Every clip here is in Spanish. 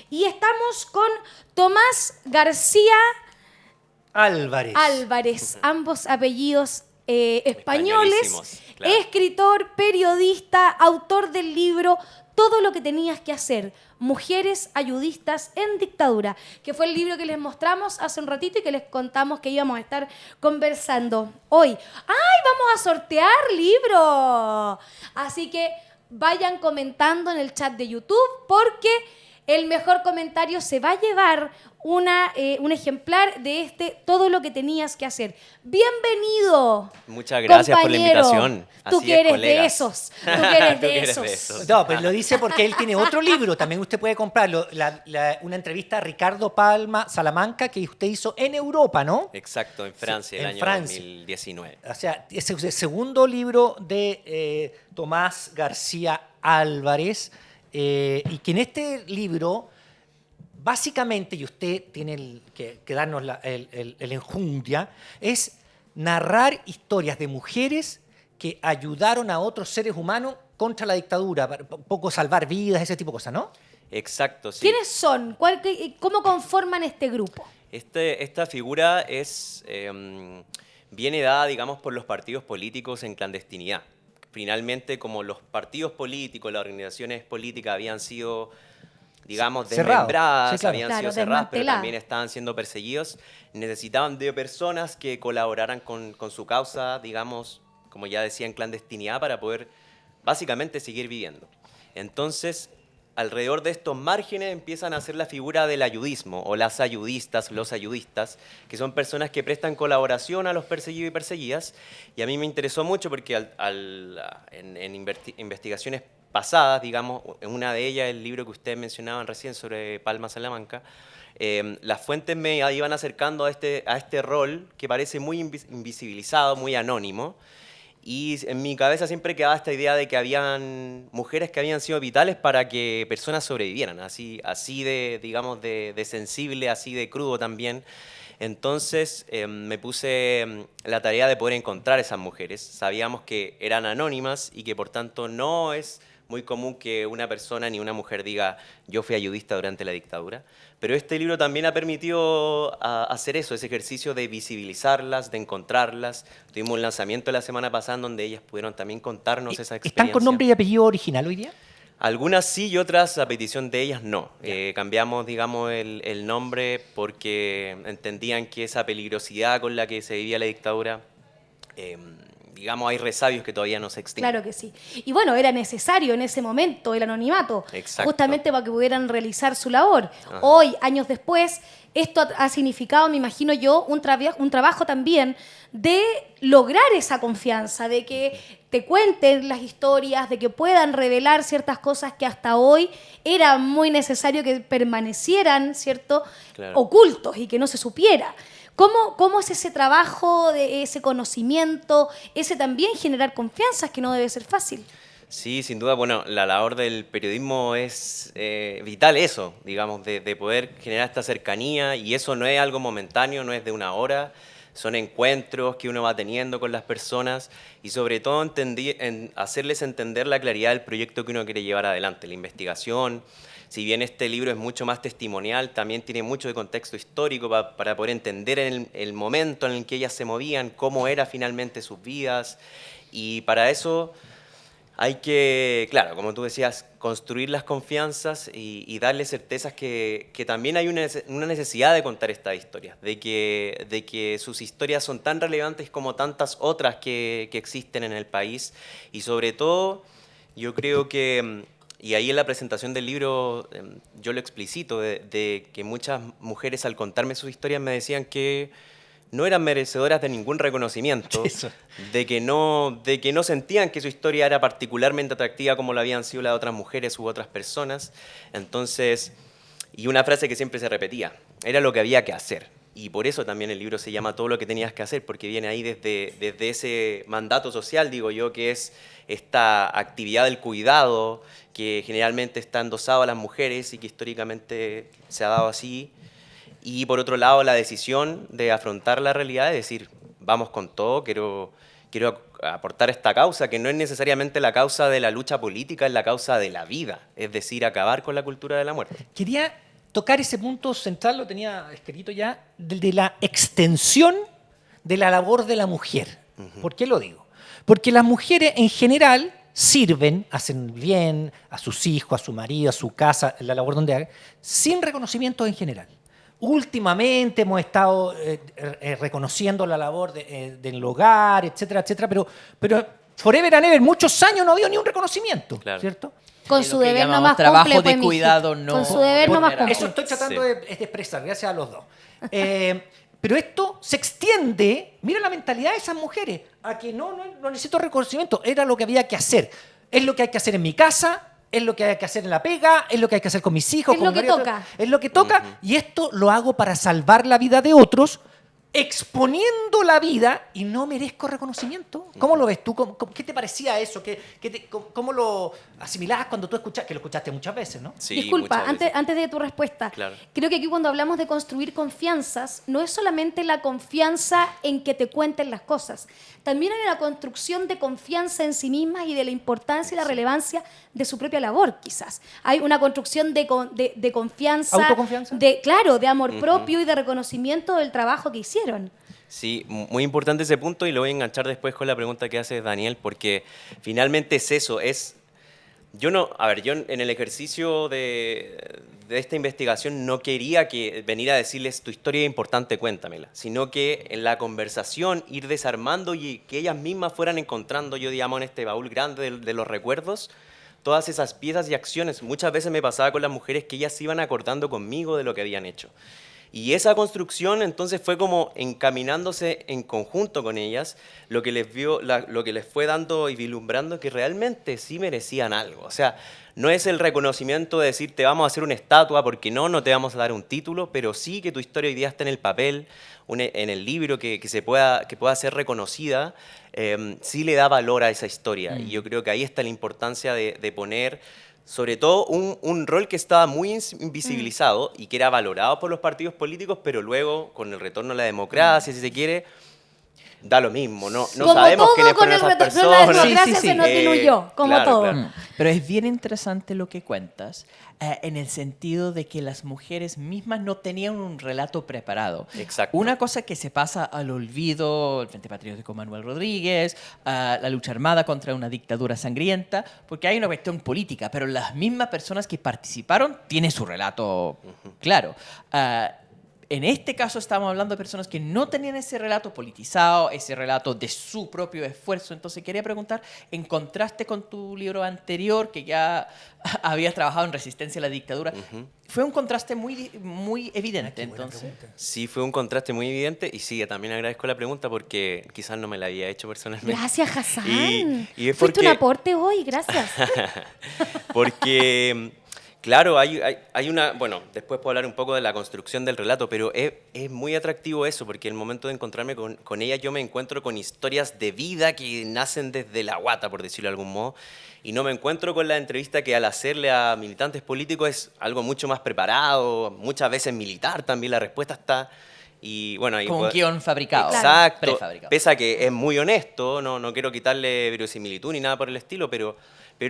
Y estamos con Tomás García Álvarez, ambos apellidos españoles, Españolísimos, claro. escritor, periodista, autor del libro Todo lo que tenías que hacer, Mujeres ayudistas en dictadura, que fue el libro que les mostramos hace un ratito y que les contamos que íbamos a estar conversando hoy. ¡Ay, vamos a sortear libro! Así que vayan comentando en el chat de YouTube porque el mejor comentario se va a llevar un ejemplar de Todo lo que tenías que hacer. ¡Bienvenido! Muchas gracias por la compañero. invitación. Tú Así que es, eres de colegas. esos. Tú que eres Tú de que eres esos. de esos. No, pero lo dice porque él tiene otro libro, también usted puede comprarlo, una entrevista a Ricardo Palma Salamanca que usted hizo en Europa, ¿no? Exacto, en Francia, Sí, el en año Francia. 2019. O sea, ese es el segundo libro de Tomás García Álvarez, y que en este libro, básicamente, y usted tiene que darnos el enjundia, es narrar historias de mujeres que ayudaron a otros seres humanos contra la dictadura, para un poco salvar vidas, ese tipo de cosas, ¿no? Exacto, sí. ¿Quiénes son? ¿Cómo conforman este grupo? Esta figura viene dada, digamos, por los partidos políticos en clandestinidad. Finalmente, como los partidos políticos, las organizaciones políticas habían sido, digamos, Cerrado. desmembradas, Sí, claro. habían Claro, sido cerradas, pero desmanteladas. también estaban siendo perseguidos, necesitaban de personas que colaboraran con su causa, digamos, como ya decía, en clandestinidad para poder básicamente seguir viviendo. Entonces, alrededor de estos márgenes empiezan a hacer la figura del ayudismo, o las ayudistas, los ayudistas, que son personas que prestan colaboración a los perseguidos y perseguidas. Y a mí me interesó mucho porque en investigaciones pasadas, digamos, en una de ellas, el libro que ustedes mencionaban recién sobre Palma Salamanca, las fuentes me iban acercando a este rol que parece muy invisibilizado, muy anónimo. Y en mi cabeza siempre quedaba esta idea de que habían mujeres que habían sido vitales para que personas sobrevivieran, así de, digamos, de sensible, así de crudo también. Entonces me puse la tarea de poder encontrar esas mujeres. Sabíamos que eran anónimas y que por tanto no es muy común que una persona ni una mujer diga yo fui ayudista durante la dictadura. Pero este libro también ha permitido hacer eso, ese ejercicio de visibilizarlas, de encontrarlas. Tuvimos un lanzamiento la semana pasada en donde ellas pudieron también contarnos esa experiencia. ¿Están con nombre y apellido original hoy día? Algunas sí y otras, a petición de ellas, no. Cambiamos, digamos, el nombre porque entendían que esa peligrosidad con la que se vivía la dictadura, digamos, hay resabios que todavía no se extinguen. Claro que sí. Y bueno, era necesario en ese momento el anonimato, Exacto. justamente para que pudieran realizar su labor. Ajá. Hoy, años después, esto ha significado, me imagino yo, un trabajo también de lograr esa confianza, de que te cuenten las historias, de que puedan revelar ciertas cosas que hasta hoy era muy necesario que permanecieran, ¿cierto?, Claro. ocultos y que no se supiera. ¿Cómo es ese trabajo, de ese conocimiento, ese también generar confianzas que no debe ser fácil? Sí, sin duda, bueno, la labor del periodismo es vital eso, digamos, de poder generar esta cercanía, y eso no es algo momentáneo, no es de una hora, son encuentros que uno va teniendo con las personas y sobre todo hacerles entender la claridad del proyecto que uno quiere llevar adelante, la investigación. Si bien este libro es mucho más testimonial, también tiene mucho de contexto histórico para poder entender el momento en el que ellas se movían, cómo era finalmente sus vidas, y para eso hay que, claro, como tú decías, construir las confianzas y darle certezas que también hay una necesidad de contar estas historias, de que sus historias son tan relevantes como tantas otras que existen en el país. Y sobre todo, yo creo que, y ahí en la presentación del libro yo lo explicito, de que muchas mujeres al contarme sus historias me decían que no eran merecedoras de ningún reconocimiento, Eso. de que no sentían que su historia era particularmente atractiva como lo habían sido las de otras mujeres u otras personas. Entonces, y una frase que siempre se repetía, era lo que había que hacer. Y por eso también el libro se llama Todo lo que tenías que hacer, porque viene ahí desde ese mandato social, digo yo, que es esta actividad del cuidado, que generalmente está endosado a las mujeres y que históricamente se ha dado así. Y por otro lado, la decisión de afrontar la realidad, de decir, vamos con todo, quiero aportar esta causa, que no es necesariamente la causa de la lucha política, es la causa de la vida, es decir, acabar con la cultura de la muerte. Quería tocar ese punto central, lo tenía escrito ya, de la extensión de la labor de la mujer. ¿Por qué lo digo? Porque las mujeres en general sirven, hacen bien a sus hijos, a su marido, a su casa, la labor donde hagan, sin reconocimiento en general. Últimamente hemos estado reconociendo la labor del hogar, etcétera, etcétera, pero forever and ever, muchos años no ha habido ni un reconocimiento, Claro. ¿cierto? Con Es su lo que deber llamamos nomás trabajo cumple, de pues, mijito. cuidado no Con su deber nomás remunerado. cumple. Eso estoy tratando Sí. de expresar, gracias a los dos. Pero esto se extiende, mira la mentalidad de esas mujeres, a que no necesito reconocimiento, era lo que había que hacer. Es lo que hay que hacer en mi casa, es lo que hay que hacer en la pega, es lo que hay que hacer con mis hijos. Es con lo mi que marido, toca. Es lo que toca, y esto lo hago para salvar la vida de otros, exponiendo la vida y no merezco reconocimiento. ¿Cómo lo ves tú? ¿Qué te parecía eso? ¿Cómo lo asimilabas cuando tú escuchas, que lo escuchaste muchas veces, ¿no? Sí, Disculpa, muchas veces. antes de tu respuesta, Claro. creo que aquí cuando hablamos de construir confianzas, no es solamente la confianza en que te cuenten las cosas, también hay una construcción de confianza en sí mismas y de la importancia y la relevancia de su propia labor, quizás. Hay una construcción de confianza, ¿Autoconfianza? claro, de amor propio y de reconocimiento del trabajo que hicieron. Sí, muy importante ese punto y lo voy a enganchar después con la pregunta que hace Daniel, porque finalmente es eso, yo en el ejercicio de esta investigación no quería venir a decirles tu historia es importante, cuéntamela, sino que en la conversación ir desarmando y que ellas mismas fueran encontrando, yo digamos, en este baúl grande de los recuerdos, todas esas piezas y acciones. Muchas veces me pasaba con las mujeres que ellas se iban acordando conmigo de lo que habían hecho. Y esa construcción entonces fue como encaminándose en conjunto con ellas, lo que les fue dando y vislumbrando que realmente sí merecían algo. O sea, no es el reconocimiento de decir te vamos a hacer una estatua porque no te vamos a dar un título, pero sí que tu historia hoy día está en el papel, en el libro, que pueda ser reconocida, sí le da valor a esa historia. Y yo creo que ahí está la importancia de poner sobre todo un rol que estaba muy invisibilizado y que era valorado por los partidos políticos, pero luego, con el retorno a la democracia, si se quiere, da lo mismo. No Como sabemos todo quiénes con fueron el esas retorno a la personas. democracia Sí, sí, se sí. nos diluyó, como Claro, todo. claro. Pero es bien interesante lo que cuentas, en el sentido de que las mujeres mismas no tenían un relato preparado. Exacto. Una cosa que se pasa al olvido, el Frente Patriótico Manuel Rodríguez, la lucha armada contra una dictadura sangrienta, porque hay una cuestión política, pero las mismas personas que participaron tienen su relato claro. En este caso estamos hablando de personas que no tenían ese relato politizado, ese relato de su propio esfuerzo. Entonces quería preguntar, en contraste con tu libro anterior, que ya habías trabajado en resistencia a la dictadura, fue un contraste muy evidente. Entonces, Sí, fue un contraste muy evidente y sí, también agradezco la pregunta porque quizás no me la había hecho personalmente. Gracias, Hassan. Y es Fuiste un porque- aporte hoy, gracias. Porque, claro, hay una... Bueno, después puedo hablar un poco de la construcción del relato, pero es muy atractivo eso, porque el momento de encontrarme con ella yo me encuentro con historias de vida que nacen desde la guata, por decirlo de algún modo, y no me encuentro con la entrevista que al hacerle a militantes políticos es algo mucho más preparado, muchas veces militar también, la respuesta está... Y bueno, ahí como un guión fabricado. Exacto. Prefabricado. Pese a que es muy honesto, no quiero quitarle verosimilitud ni nada por el estilo, pero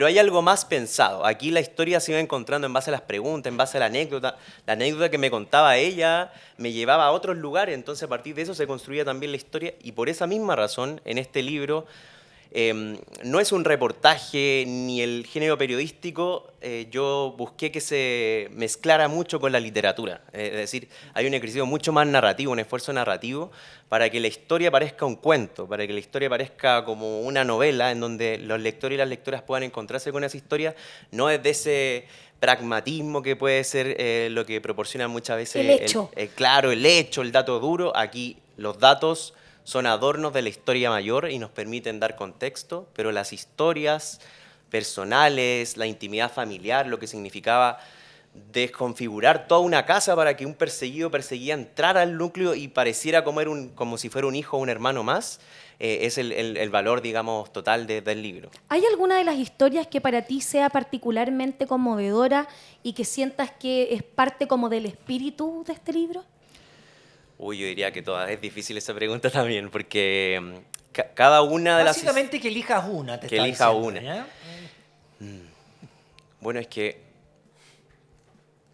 hay algo más pensado. Aquí la historia se iba encontrando en base a las preguntas, en base a la anécdota. La anécdota que me contaba ella me llevaba a otros lugares, entonces a partir de eso se construía también la historia. Y por esa misma razón, en este libro, no es un reportaje ni el género periodístico, yo busqué que se mezclara mucho con la literatura. Es decir, hay un ejercicio mucho más narrativo, un esfuerzo narrativo, para que la historia parezca un cuento, para que la historia parezca como una novela en donde los lectores y las lectoras puedan encontrarse con esa historia, no es de ese pragmatismo que puede ser lo que proporciona muchas veces El hecho. claro, el hecho, el dato duro. Aquí los datos son adornos de la historia mayor y nos permiten dar contexto, pero las historias personales, la intimidad familiar, lo que significaba desconfigurar toda una casa para que un perseguía entrar al núcleo y pareciera como si fuera un hijo o un hermano más, es el valor, digamos, total del libro. ¿Hay alguna de las historias que para ti sea particularmente conmovedora y que sientas que es parte como del espíritu de este libro? Uy, yo diría que todas. Es difícil esa pregunta también, porque cada una de Básicamente que elijas una. Que elija una. ¿Ya? Bueno, es que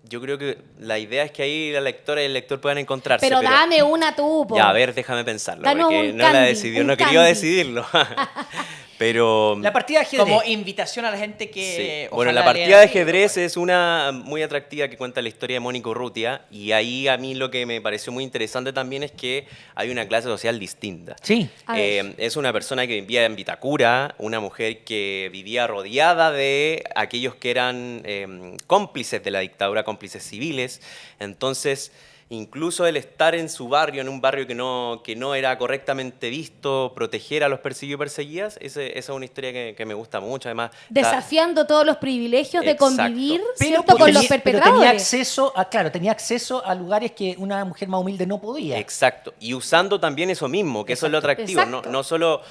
Yo creo que la idea es que ahí la lectora y el lector puedan encontrarse. Pero dame una tú, po. Ya, a ver, déjame pensarlo, Danos porque un no la candy, decidí, un no quería candy. decidirlo. Pero La partida de ajedrez. Como invitación a la gente que. sí. Bueno, ojalá la partida lea de el libro, ajedrez pues. es una muy atractiva que cuenta la historia de Mónica Urrutia, y ahí a mí lo que me pareció muy interesante también es que hay una clase social distinta. Sí. A ver. Es una persona que vivía en Vitacura, una mujer que vivía rodeada de aquellos que eran cómplices de la dictadura, cómplices civiles. Entonces, incluso el estar en su barrio, en un barrio que no era correctamente visto, proteger a los perseguidos y perseguidas, esa es una historia que me gusta mucho. Además, Desafiando todos los privilegios de Exacto. convivir, Pero, ¿cierto? Con los pero perpetradores. tenía acceso a, claro, tenía acceso a lugares que una mujer más humilde no podía. exacto. Y usando también eso mismo, que eso es lo atractivo. No, Exacto. no solo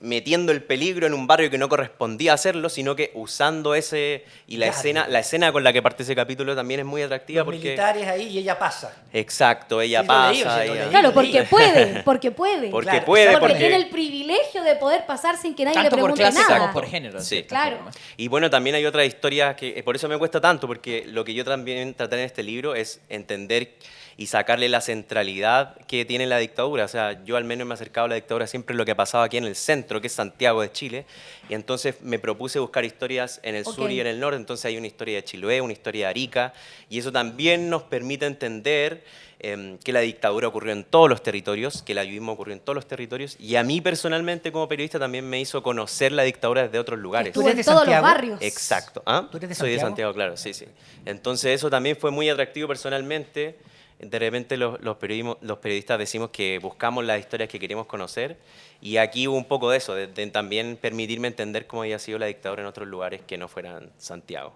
metiendo el peligro en un barrio que no correspondía hacerlo, sino que usando ese... Y Claro. la escena con la que parte ese capítulo también es muy atractiva Los porque... militares ahí y ella pasa. Exacto, ella Sí, lo leí, pasa. sí, lo ella- leí. Claro, porque puede, porque puede. Porque Claro, puede, porque porque... tiene el privilegio de poder pasar sin que nadie Tanto le por pregunte clase nada. como por género. de Sí. cierta Claro. forma. Y bueno, también hay otra historia que por eso me cuesta tanto, porque lo que yo también traté en este libro es entender y sacarle la centralidad que tiene la dictadura. O sea, yo al menos me he acercado a la dictadura siempre lo que ha pasado aquí en el centro, que es Santiago de Chile, y entonces me propuse buscar historias en el sur Ok. y en el norte. Entonces hay una historia de Chiloé, una historia de Arica, y eso también nos permite entender que la dictadura ocurrió en todos los territorios, que el ayudismo ocurrió en todos los territorios, y a mí personalmente como periodista también me hizo conocer la dictadura desde otros lugares. Estuvo eres en de todos los Santiago? barrios. Exacto. ¿Ah? ¿Tú eres de Soy de Santiago? Santiago, claro, sí, sí. Entonces eso también fue muy atractivo personalmente. De repente los periodistas decimos que buscamos las historias que queremos conocer, y aquí hubo un poco de eso, de también permitirme entender cómo había sido la dictadura en otros lugares que no fueran Santiago.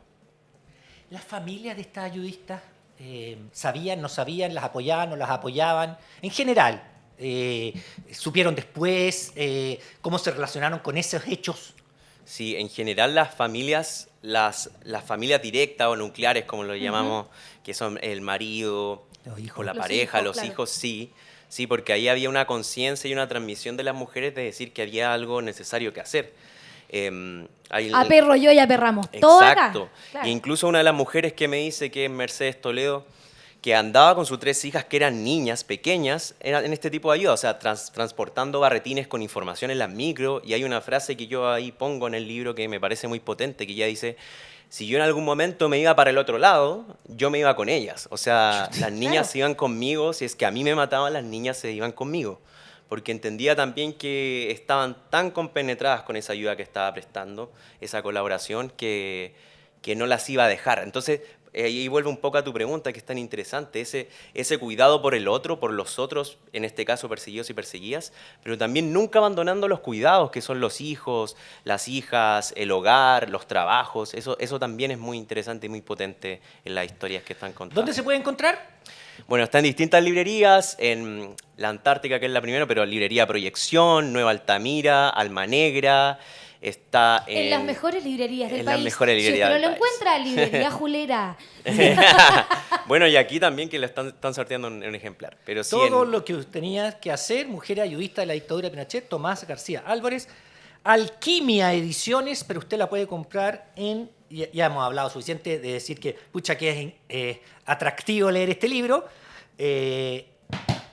¿Las familias de estas ayudistas sabían, no sabían, las apoyaban, no las apoyaban? En general, ¿supieron después cómo se relacionaron con esos hechos? Sí, en general las familias directas o nucleares, como lo llamamos, que son el marido, Los hijos. o la Los pareja, hijos, los claro. hijos, sí. Sí, porque ahí había una conciencia y una transmisión de las mujeres de decir que había algo necesario que hacer. A perro yo y a perramos. Todo acá. Exacto. Claro. E incluso una de las mujeres que me dice que es Mercedes Toledo, que andaba con sus 3 hijas que eran niñas pequeñas en este tipo de ayuda, o sea, transportando barretines con información en las micro, y hay una frase que yo ahí pongo en el libro que me parece muy potente, que ella dice: si yo en algún momento me iba para el otro lado, yo me iba con ellas. O sea, las niñas Claro. se iban conmigo, si es que a mí me mataban, las niñas se iban conmigo. Porque entendía también que estaban tan compenetradas con esa ayuda que estaba prestando, esa colaboración, que no las iba a dejar. Entonces, ahí vuelve un poco a tu pregunta, que es tan interesante, ese cuidado por el otro, por los otros, en este caso perseguidos y perseguidas, pero también nunca abandonando los cuidados, que son los hijos, las hijas, el hogar, los trabajos. Eso también es muy interesante y muy potente en las historias que están contando. ¿Dónde se puede encontrar? Bueno, está en distintas librerías, en la Antártica, que es la primera, pero librería Proyección, Nueva Altamira, Alma Negra, está En las mejores librerías del en país. las mejores librerías Si del usted no lo país. encuentra, librería Julera. Bueno, y aquí también que lo están sorteando en un ejemplar. Pero sí Todo en- lo que tenía que hacer, mujer ayudista de la dictadura de Pinochet, Tomás García Álvarez, Alquimia Ediciones, pero usted la puede comprar en... Ya hemos hablado suficiente de decir que, pucha, que es atractivo leer este libro.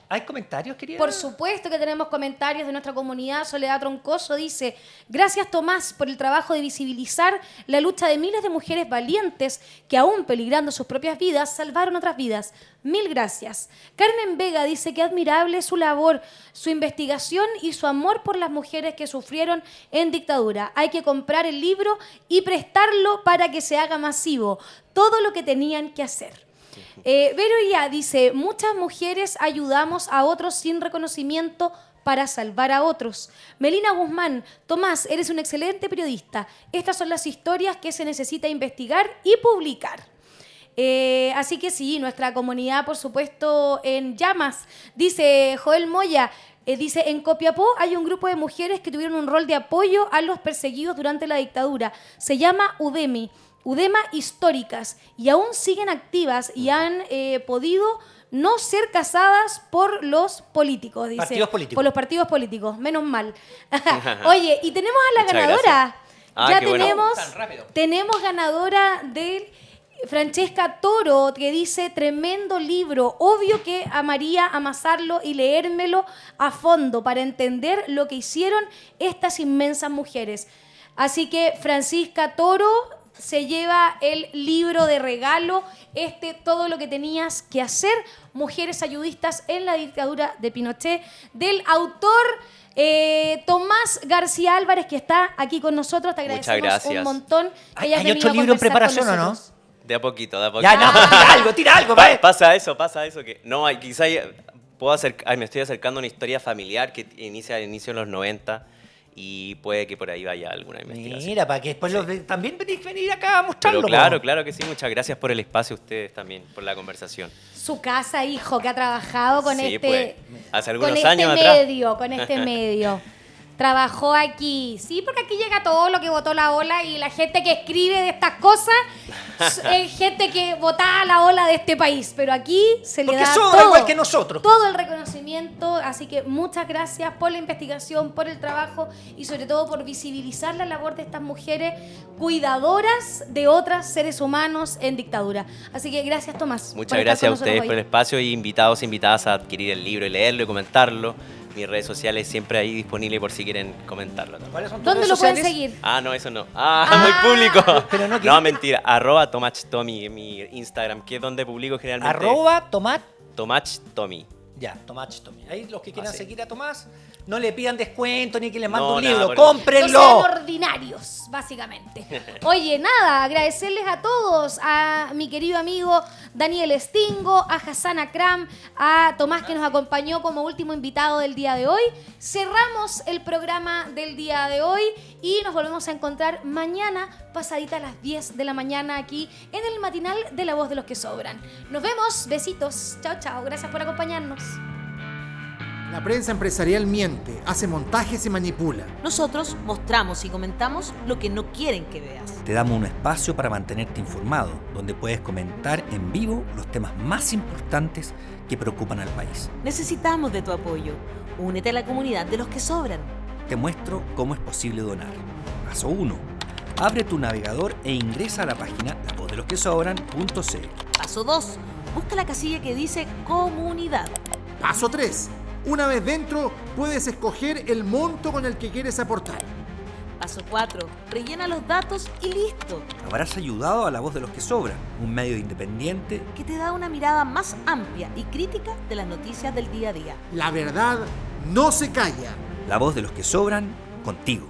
¿Hay comentarios, querida? Por supuesto que tenemos comentarios de nuestra comunidad. Soledad Troncoso dice: gracias, Tomás, por el trabajo de visibilizar la lucha de miles de mujeres valientes que, aún peligrando sus propias vidas, salvaron otras vidas. Mil gracias. Carmen Vega dice que admirable su labor, su investigación y su amor por las mujeres que sufrieron en dictadura. Hay que comprar el libro y prestarlo para que se haga masivo. Todo lo que tenían que hacer. Vero Ya dice: muchas mujeres ayudamos a otros sin reconocimiento para salvar a otros. Melina Guzmán: Tomás, eres un excelente periodista. Estas son las historias que se necesita investigar y publicar. Así que sí, nuestra comunidad, por supuesto, en llamas. Dice Joel Moya, dice: en Copiapó hay un grupo de mujeres que tuvieron un rol de apoyo a los perseguidos durante la dictadura. Se llama Udema Históricas, y aún siguen activas y han podido no ser casadas por los políticos, dice. Partidos políticos. Por los partidos políticos, menos mal. Oye, y tenemos a la Muchas ganadora. gracias. Ah, Ya qué bueno. tenemos, Tan rápido. tenemos ganadora del... Francesca Toro, que dice, tremendo libro, obvio que amaría amasarlo y leérmelo a fondo para entender lo que hicieron estas inmensas mujeres. Así que Francisca Toro se lleva el libro de regalo, todo lo que tenías que hacer, Mujeres Ayudistas en la dictadura de Pinochet, del autor Tomás García Álvarez, que está aquí con nosotros. Te agradecemos gracias. un montón que hayas ¿Hay venido otro a libro en conversar con preparación o no? nosotros. De a poquito, de a poquito. Ya, no, tira algo, ¿vale? Pasa eso que no, quizá me estoy acercando a una historia familiar que inicia al inicio de los 90 y puede que por ahí vaya alguna investigación. Mira, para que después también venir acá a mostrarlo. Pero claro, po. claro que sí, muchas gracias por el espacio ustedes también, por la conversación. Su casa, hijo, que ha trabajado con Sí, este, pues, hace algunos con este años atrás. medio, con este medio. Trabajó aquí. Sí, porque aquí llega todo lo que votó la ola y la gente que escribe de estas cosas es gente que votaba la ola de este país. Pero aquí se le Porque da son todo, igual que nosotros. todo el reconocimiento. Así que muchas gracias por la investigación, por el trabajo y sobre todo por visibilizar la labor de estas mujeres cuidadoras de otros seres humanos en dictadura. Así que gracias, Tomás. Muchas por estar gracias a con nosotros ustedes hoy. por el espacio y invitados e invitadas a adquirir el libro y leerlo y comentarlo. Mis redes sociales siempre ahí disponibles por si quieren comentarlo también. ¿Cuáles son tus ¿Dónde redes lo pueden sociales? seguir? Ah, no, eso no. Muy público. Pero no, no, mentira. @tomachtomi en mi Instagram, que es donde publico generalmente. @tomachtomi. Ya, Tomás Tommy. Ahí los que quieran sí. seguir a Tomás, no le pidan descuento ni que le mande No, un nada libro. por eso. ¡Cómprenlo! No sean ordinarios, básicamente. Oye, nada, agradecerles a todos, a mi querido amigo Daniel Stingo, a Hassan Akram, a Tomás que nos acompañó como último invitado del día de hoy. Cerramos el programa del día de hoy y nos volvemos a encontrar mañana pasadita a las 10 de la mañana aquí en el matinal de La Voz de los que Sobran. Nos vemos, besitos, chao, chao, gracias por acompañarnos. La prensa empresarial miente, hace montajes y manipula. Nosotros mostramos y comentamos lo que no quieren que veas. Te damos un espacio para mantenerte informado, donde puedes comentar en vivo los temas más importantes que preocupan al país. Necesitamos de tu apoyo. Únete a la comunidad de los que sobran. Te muestro cómo es posible donar. Paso 1. Abre tu navegador e ingresa a la página lavozdelosquesobran.cl. Paso 2. Busca la casilla que dice comunidad. Paso 3. Una vez dentro, puedes escoger el monto con el que quieres aportar. Paso 4. Rellena los datos y listo. Habrás ayudado a La Voz de los que Sobran, un medio independiente. Que te da una mirada más amplia y crítica de las noticias del día a día. La verdad no se calla. La Voz de los que Sobran, contigo.